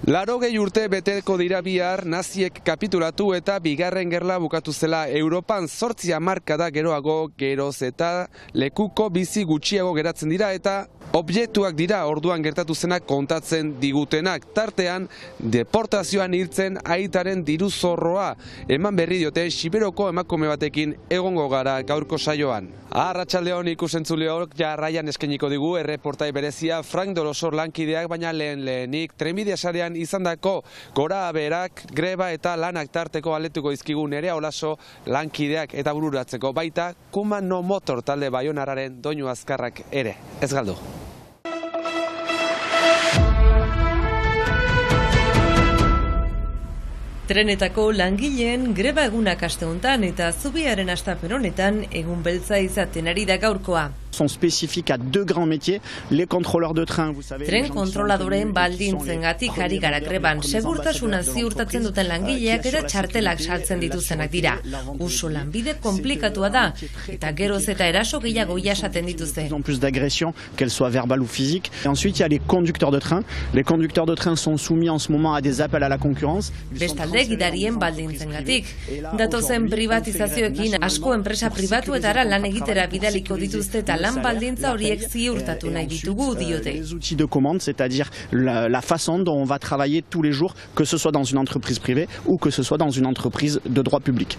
80 urte beteko dira bihar naziek kapitulatu eta bigarren gerla bukatu zela. Europan 8 hamarkada geroago geroz eta lekuko bizi gutxiago geratzen dira eta objektuak dira orduan gertatu zenak kontatzen digutenak. Tartean, deportazioan hiltzen aitaren diru zorroa. Eman berri diote Siberoko emakume batekin egongo gara gaurko saioan. Arratsaldeon ikusentzuleok jarraian eskainiko digu erreportai berezia Frank Dolosor lankideak, baina lehenik trenbide sarean izandako gora berak, greba eta lanak tarteko aletuko dizkigu Nerea Olaso lankideak eta bururatzeko baita Kuma No Motor talde baionarraren Doinu Azkarrak ere. Ez galdu. Trenetako langileen greba egunak aste hontan eta zubiaren hastapen honetan egun beltza izaten ari da gaurkoa. Sont spécifiques à deux grands métiers, les contrôleurs de train, vous savez. Tren kontroladoreen baldintzengatik ari gara greban. Segurtasuna ziurtatzen duten langileak eta txartelak saltzen dituztenak dira. Oso lanbide komplikatua da eta geroz eta eraso gehiago jasaten dituzte. En plus d'agressions, qu'elles soient verbales ou physiques. Et ensuite, il y a les conducteurs de train. Les conducteurs de train sont soumis en ce moment à des appels à la concurrence. Bestalde, gidarien baldintzengatik. Datozen privatizazioekin asko enpresa pribatuetara lan egitera bidaliko dituzte eta lan baldintza horiek ziurtatu nahi ditugu diote. Les outils de commande, c'est-à-dire la façon dont on va travailler tous les jours, que ce soit dans une entreprise privée ou que ce soit dans une entreprise de droit public.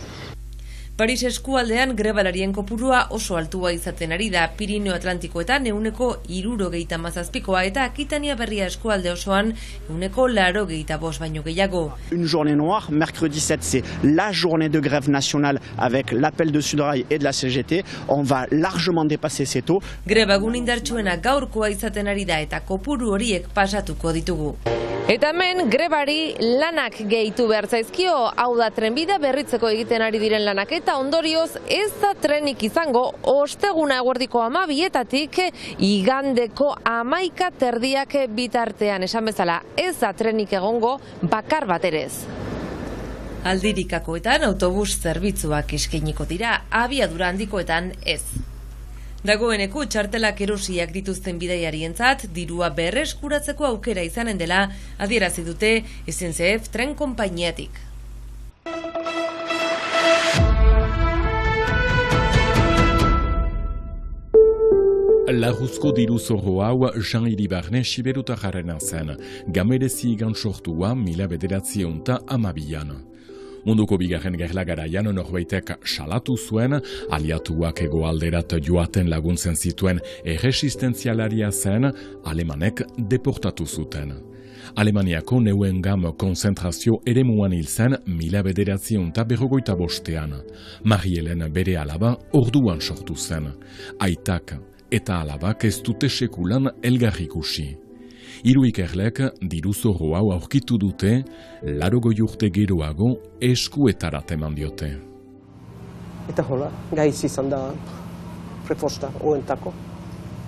Paris eskualdean grebalarien kopurua oso altua izaten ari da. Pirineo Atlantikoetan 167koa eta Akitania Berria eskualde osoan 185 baino gehiago. Une journée noire, mercredi 7, c'est la journée de grève nationale avec l'appel de Sudrail et de la CGT. On va largement dépasser ces taux. Greba egun indartsuena gaurkoa izaten ari da eta kopuru horiek pasatuko ditugu. Eta hemen grebari lanak gehitu behar zaizkio, hau da trenbidea berritzeko egiten ari diren lanak eta ondorioz ez da trenik izango osteguna eguerdiko 12-etatik igandeko 11:00 bitartean. Esan bezala ez da trenik egongo bakar bat ere ez. Aldirikakoetan autobus zerbitzuak eskainiko dira, abiadura handikoetan ez. Dagoeneko txartelak erosiak dituzten bidaiarientzat dirua berreskuratzeko aukera izanen dela adierazi dute SNCF tren konpainiatik. Larruzko diru zorro hau Jean Iribarne Siberutajarrena zen, gamerezi igan sortua 1912an. Munduko bigarren gerla garaian norbaitek salatu zuen, aliatuak hegoalderat joaten laguntzen zituen erresistentzialaria zen, alemanek deportatu zuten. Alemaniako Neuengamme konzentrazio eremuan hil zen 1955an. Marielen bere alaba orduan sortu zen. Aitak eta alabak ez dute sekulan elgarrikusi. Hiru ikerlek diru zorro hau aurkitu dute, 80 urte geroago eskuetarat eman diote. Eta hola, gaiz izan da preposta oentako.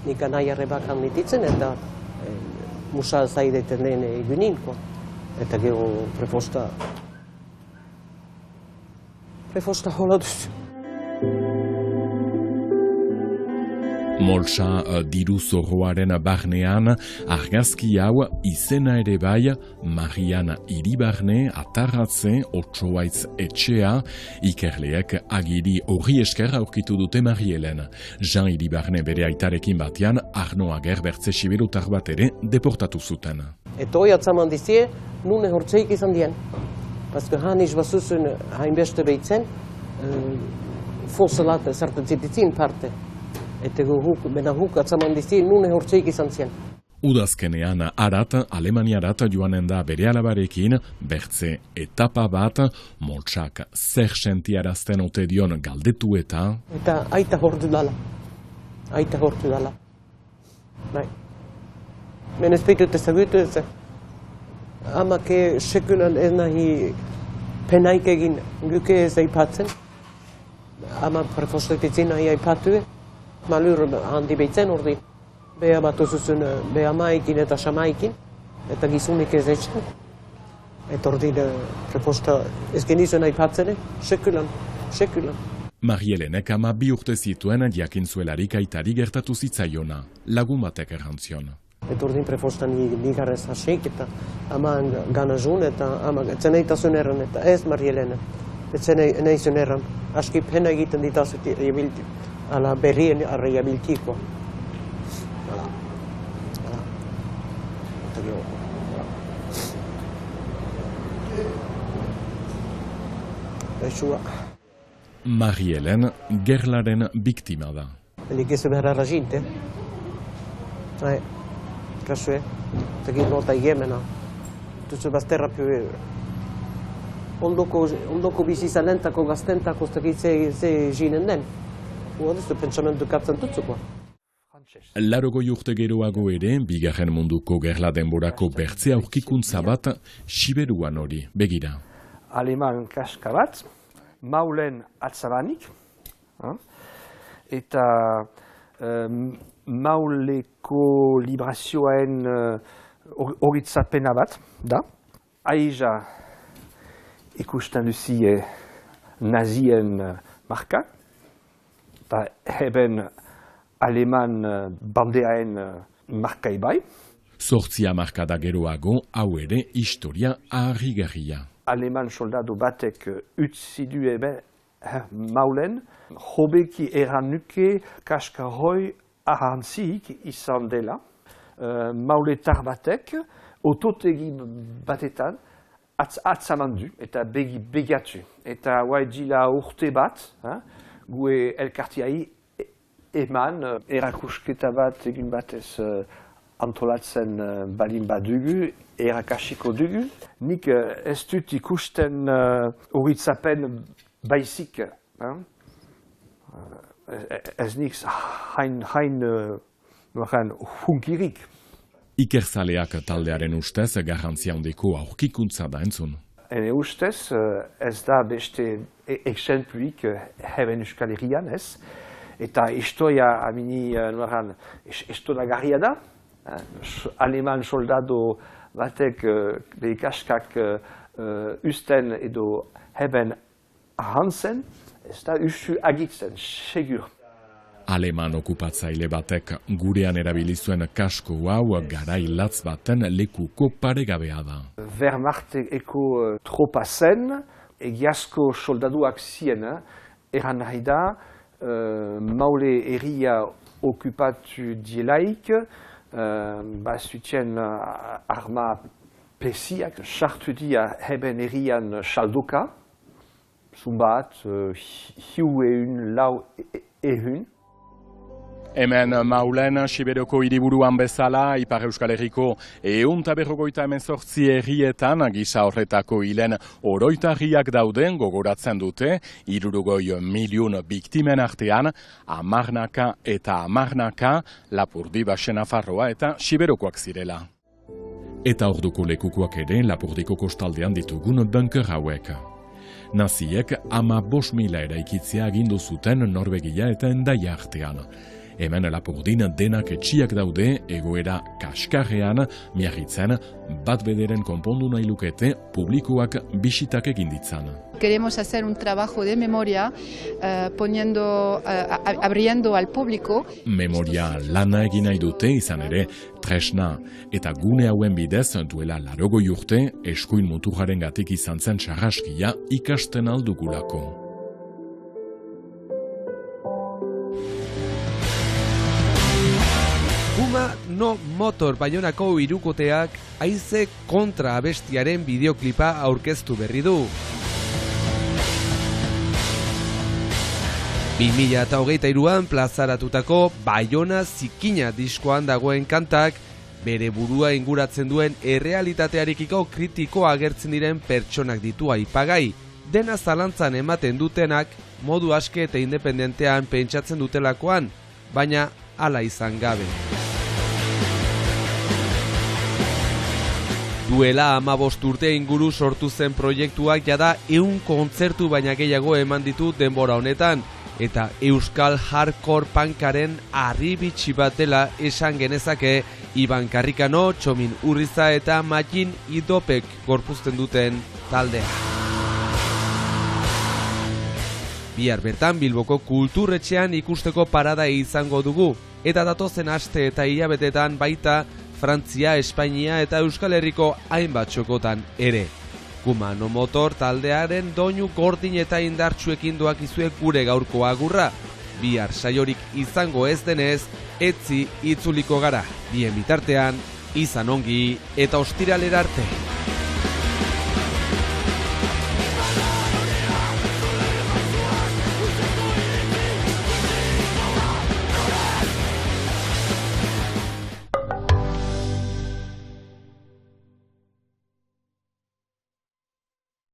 Nik anai arrebak handititzen eta musa zaideten den eguninko. Eta gero preposta hola duzu. Molsa diru zorroaren barnean argazki hau izena ere bai Marian Iribarne atarratze Otsoaitz etxea ikerleek agiri horri esker aurkitu dute Marielen. Jean Iribarne bere aitarekin batean Arnoa Gerbertze siberutar bat ere deportatu zuten. Eta hoi atzaman dizie, nune hortzeik izan dien. Paske haniz basuzun hainbeste behitzen, foselat zertan zititzin parte. Eta huk atzaman dizi, nune hortzeik izan zien. Udazkenean Alemaniarat joanen da bere alabarekin, bertze etapa bat, Moltsak zer sentiarazten ote dion galdetu eta... Eta aita hortu dala. Bai. Men ez peitut ezagutu ez. Amake sekulan ez nahi penaik egin guke ez aipatzen. Ama prefostetetzen nahi aipatu. Malur handi behitzen ordi. Beha bat ozuzun beha maikin eta samaikin. Eta gizunik ez etxen. Eta ordi preposta ez genizuen aipatzen. Sekulan. Marielenek 12 urte zituen jakintzuelarik aitari gertatu zitzaiona, lagun batek errantzion. Eta urdin prefostan bigarrez hasik, eta aman gana zun, eta ama etzen eitazun erran, eta ez Maria Elena. Etzen eizun erran, aski pena egiten ditazut ala berrien arreiabiltiko. Marie-Hélène gerlaren biktima da. Eli chiesto per la gente? Kasue, tegi volta Yemena. Tutto basterra più ondoko bizi zalentako gaztentako ze jinen den. Adesso pensamento katzen tutzuko. 80 urte geroago ere, bigarren munduko gerla denborako bertze aurkikuntza bat Siberuan hori, begira. Aleman kaska bat, maulen atzabanik, eta mauleko librazioen horitzapena bat, da. Aiza ikusten duzie nazien marka, eta heben aleman bandeaen markai bai. 8 markada geroago, hau ere historia harrigarria. Aleman soldadu batek utzi du maulen, hobeki eranuke kaskaroi ahantzik izan dela. Mauletar batek, ototegi batetan, atzaman du eta begatu. Eta dila urte bat, gue elkartiai eman erakusketa bat egin batez antolatzen balin badugu, erakasiko dugu. Nik ez dut ikusten horitzapen baizik. Ez nik hain hunkirik. Ikerzaleak taldearen ustez garrantzia handiko aurkikuntza da entzun. Ene ustez ez da beste exempluik heben Euskal Herrian ez. Eta historia amini estonagarria da. Aleman soldado batek behikaskak usten edo heben ahantzen, ez da usu agitzen, segur. Aleman okupatzaile batek gurean erabili zuen kasko hau garai latz baten lekuko paregabea da. Wehrmachteko tropa zen, egiazko soldaduak zien, eran nahi da, maule herria okupatu dielaik, zuten arma pesiak, sartu dia heben herrian saldoka, zumbat, hiu ehun, lau ehun. Hemen maulen, Siberoko hiriburuan bezala, Ipar Euskal Herriko 158 herrietan, gisa horretako hilen oroitarriak dauden gogoratzen dute, 60 milion biktimen artean, hamarnaka eta hamarnaka, Lapurdi, Baxe Nafarroa eta Siberokoak zirela. Eta orduko lekukoak ere Lapurdiko kostaldean ditugun bunker hauek. Naziek 15.000 eraikitzea agindu zuten Norvegia eta Hendaia artean. Hemen Lapurdin denak etxiak daude, egoera kaskarrean, miarritzen, bat bederen konpondu nahi lukete publikoak bisitak egin ditzan. Queremos hacer un trabajo de memoria, abriendo al público. Memoria lana egin nahi dute izan ere, tresna eta gune hauen bidez duela 80 urte, eskuin muturraren gatik izan zen sarraskia ikasten aldugulako. Puma no motor Baionako hirukoteak haize kontra abestiaren bideoklipa aurkeztu berri du. 2023an plazaratutako Baiona Zikina diskoan dagoen kantak bere burua inguratzen duen errealitatearekiko kritiko agertzen diren pertsonak ditu aipagai. Dena zalantzan ematen dutenak modu aske eta independentean pentsatzen dutelakoan, baina hala izan gabe. Duela 15 urte inguru sortu zen proiektuak jada 100 kontzertu baina gehiago eman ditu denbora honetan, eta Euskal Hardcore Punkaren harribitxi bat dela esan genezake Iban Karrikano, Txomin Urriza eta Matin Idopek gorpuzten duten taldea. Bihar bertan Bilboko Kulturretxean ikusteko parada izango dugu, eta datozen aste eta hilabetetan baita Frantzia, Espainia eta Euskal Herriko hainbat txokotan ere. Kumano Motor taldearen doinu gordin eta indartsuekin doakizue gure gaurko agurra. Bihar saiorik izango ez denez, etzi itzuliko gara. Bien bitartean, izan ongi eta ostiralera arte.